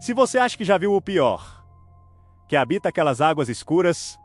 Se você acha que já viu o pior, que habita aquelas águas escuras,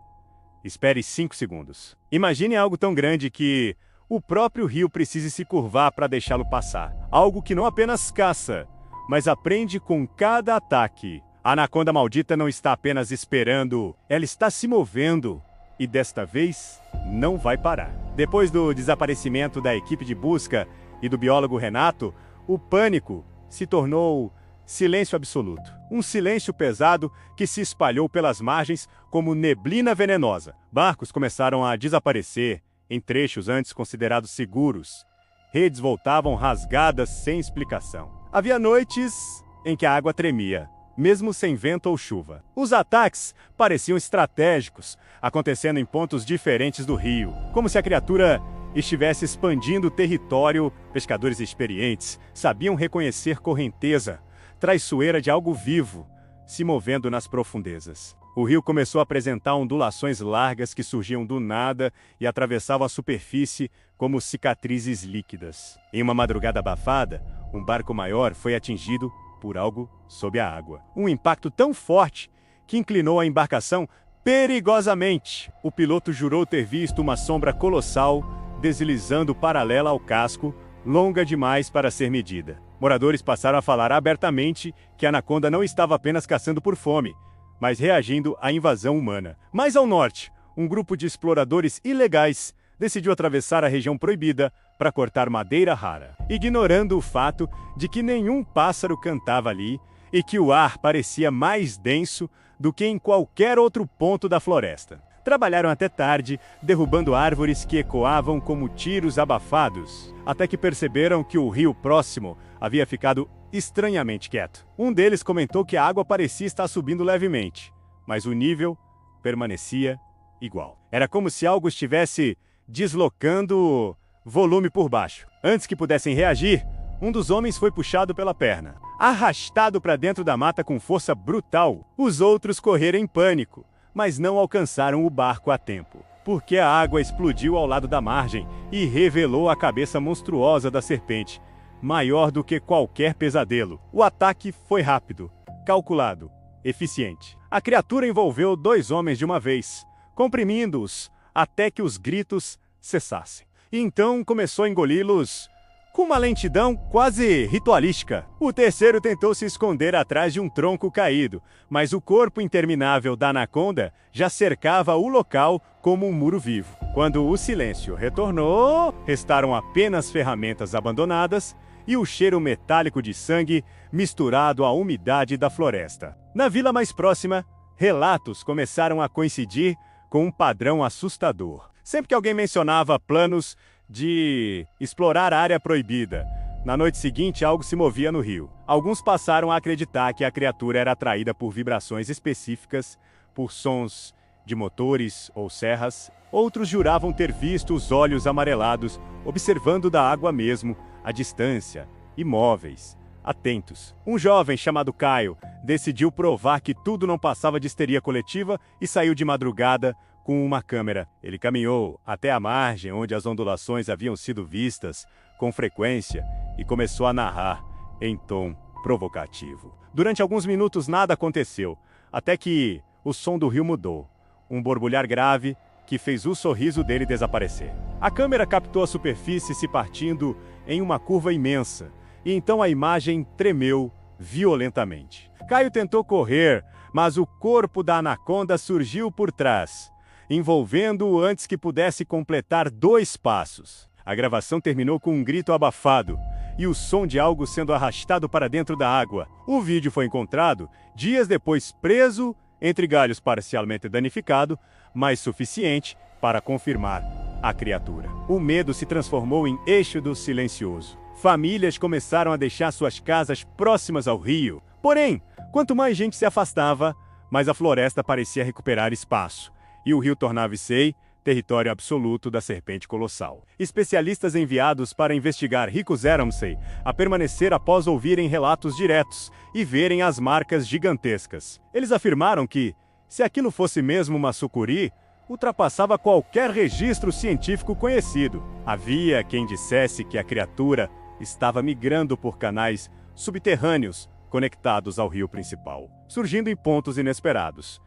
espere 5 segundos. Imagine algo tão grande que o próprio rio precise se curvar para deixá-lo passar. Algo que não apenas caça, mas aprende com cada ataque. A anaconda maldita não está apenas esperando, ela está se movendo. E desta vez, não vai parar. Depois do desaparecimento da equipe de busca e do biólogo Renato, o pânico se tornou silêncio absoluto. Um silêncio pesado que se espalhou pelas margens como neblina venenosa. Barcos começaram a desaparecer em trechos antes considerados seguros. Redes voltavam rasgadas sem explicação. Havia noites em que a água tremia, mesmo sem vento ou chuva. Os ataques pareciam estratégicos, acontecendo em pontos diferentes do rio, como se a criatura estivesse expandindo o território. Pescadores experientes sabiam reconhecer correnteza, traiçoeira de algo vivo, se movendo nas profundezas. O rio começou a apresentar ondulações largas que surgiam do nada e atravessavam a superfície como cicatrizes líquidas. Em uma madrugada abafada, um barco maior foi atingido por algo sob a água. Um impacto tão forte que inclinou a embarcação perigosamente. O piloto jurou ter visto uma sombra colossal deslizando paralela ao casco, longa demais para ser medida. Moradores passaram a falar abertamente que a anaconda não estava apenas caçando por fome, mas reagindo à invasão humana. Mais ao norte, um grupo de exploradores ilegais decidiu atravessar a região proibida para cortar madeira rara, ignorando o fato de que nenhum pássaro cantava ali e que o ar parecia mais denso do que em qualquer outro ponto da floresta. Trabalharam até tarde, derrubando árvores que ecoavam como tiros abafados, até que perceberam que o rio próximo havia ficado estranhamente quieto. Um deles comentou que a água parecia estar subindo levemente, mas o nível permanecia igual. Era como se algo estivesse deslocando volume por baixo. Antes que pudessem reagir, um dos homens foi puxado pela perna, arrastado para dentro da mata com força brutal. Os outros correram em pânico, mas não alcançaram o barco a tempo, porque a água explodiu ao lado da margem e revelou a cabeça monstruosa da serpente, maior do que qualquer pesadelo. O ataque foi rápido, calculado, eficiente. A criatura envolveu 2 homens de uma vez, comprimindo-os até que os gritos cessassem. E então começou a engoli-los com uma lentidão quase ritualística. O terceiro tentou se esconder atrás de um tronco caído, mas o corpo interminável da anaconda já cercava o local como um muro vivo. Quando o silêncio retornou, restaram apenas ferramentas abandonadas e o cheiro metálico de sangue misturado à umidade da floresta. Na vila mais próxima, relatos começaram a coincidir com um padrão assustador. Sempre que alguém mencionava planos de explorar a área proibida, na noite seguinte algo se movia no rio. Alguns passaram a acreditar que a criatura era atraída por vibrações específicas, por sons de motores ou serras. Outros juravam ter visto os olhos amarelados, observando da água mesmo, à distância, imóveis, atentos. Um jovem chamado Caio decidiu provar que tudo não passava de histeria coletiva e saiu de madrugada com uma câmera. Ele caminhou até a margem onde as ondulações haviam sido vistas com frequência e começou a narrar em tom provocativo. Durante alguns minutos nada aconteceu, até que o som do rio mudou. Um borbulhar grave que fez o sorriso dele desaparecer. A câmera captou a superfície se partindo em uma curva imensa, e então a imagem tremeu violentamente. Caio tentou correr, mas o corpo da anaconda surgiu por trás, envolvendo-o antes que pudesse completar 2 passos. A gravação terminou com um grito abafado e o som de algo sendo arrastado para dentro da água. O vídeo foi encontrado dias depois, preso entre galhos, parcialmente danificado, mas suficiente para confirmar a criatura. O medo se transformou em êxodo silencioso. Famílias começaram a deixar suas casas próximas ao rio. Porém, quanto mais gente se afastava, mais a floresta parecia recuperar espaço, e o rio tornava-se território absoluto da serpente colossal. Especialistas enviados para investigar ricos eram-se a permanecer após ouvirem relatos diretos e verem as marcas gigantescas. Eles afirmaram que, se aquilo fosse mesmo uma sucuri, ultrapassava qualquer registro científico conhecido. Havia quem dissesse que a criatura estava migrando por canais subterrâneos, conectados ao rio principal, surgindo em pontos inesperados,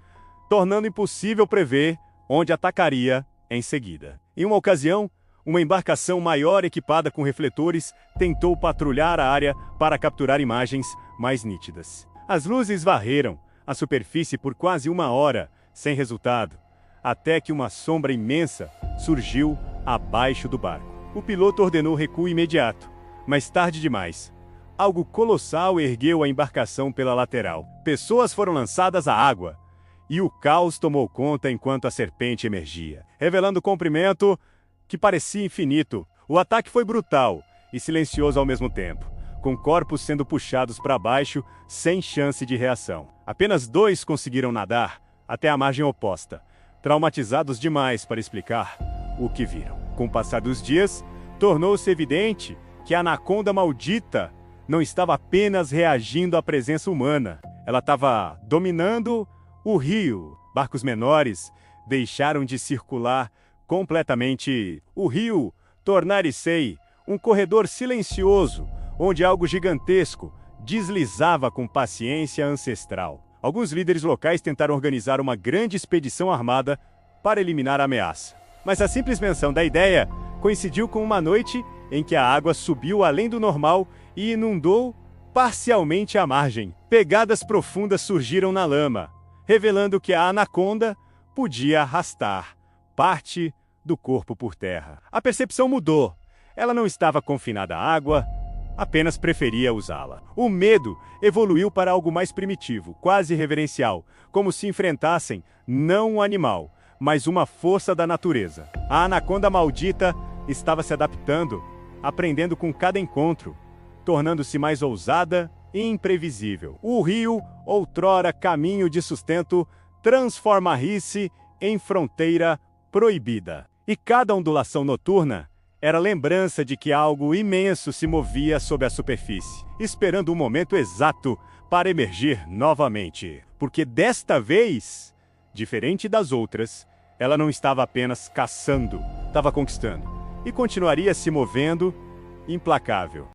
tornando impossível prever onde atacaria em seguida. Em uma ocasião, uma embarcação maior equipada com refletores tentou patrulhar a área para capturar imagens mais nítidas. As luzes varreram a superfície por quase 1 hora, sem resultado, até que uma sombra imensa surgiu abaixo do barco. O piloto ordenou recuo imediato, mas tarde demais. Algo colossal ergueu a embarcação pela lateral. Pessoas foram lançadas à água, e o caos tomou conta enquanto a serpente emergia, revelando comprimento que parecia infinito. O ataque foi brutal e silencioso ao mesmo tempo, com corpos sendo puxados para baixo sem chance de reação. Apenas 2 conseguiram nadar até a margem oposta, traumatizados demais para explicar o que viram. Com o passar dos dias, tornou-se evidente que a anaconda maldita não estava apenas reagindo à presença humana, ela estava dominando o rio. Barcos menores deixaram de circular completamente. O rio tornar-se um corredor silencioso, onde algo gigantesco deslizava com paciência ancestral. Alguns líderes locais tentaram organizar uma grande expedição armada para eliminar a ameaça. Mas a simples menção da ideia coincidiu com uma noite em que a água subiu além do normal e inundou parcialmente a margem. Pegadas profundas surgiram na lama, revelando que a anaconda podia arrastar parte do corpo por terra. A percepção mudou. Ela não estava confinada à água, apenas preferia usá-la. O medo evoluiu para algo mais primitivo, quase reverencial, como se enfrentassem não um animal, mas uma força da natureza. A anaconda maldita estava se adaptando, aprendendo com cada encontro, tornando-se mais ousada e imprevisível. O rio, outrora caminho de sustento, transforma-se em fronteira proibida. E cada ondulação noturna era lembrança de que algo imenso se movia sob a superfície, esperando o momento exato para emergir novamente. Porque desta vez, diferente das outras, ela não estava apenas caçando, estava conquistando. E continuaria se movendo, implacável.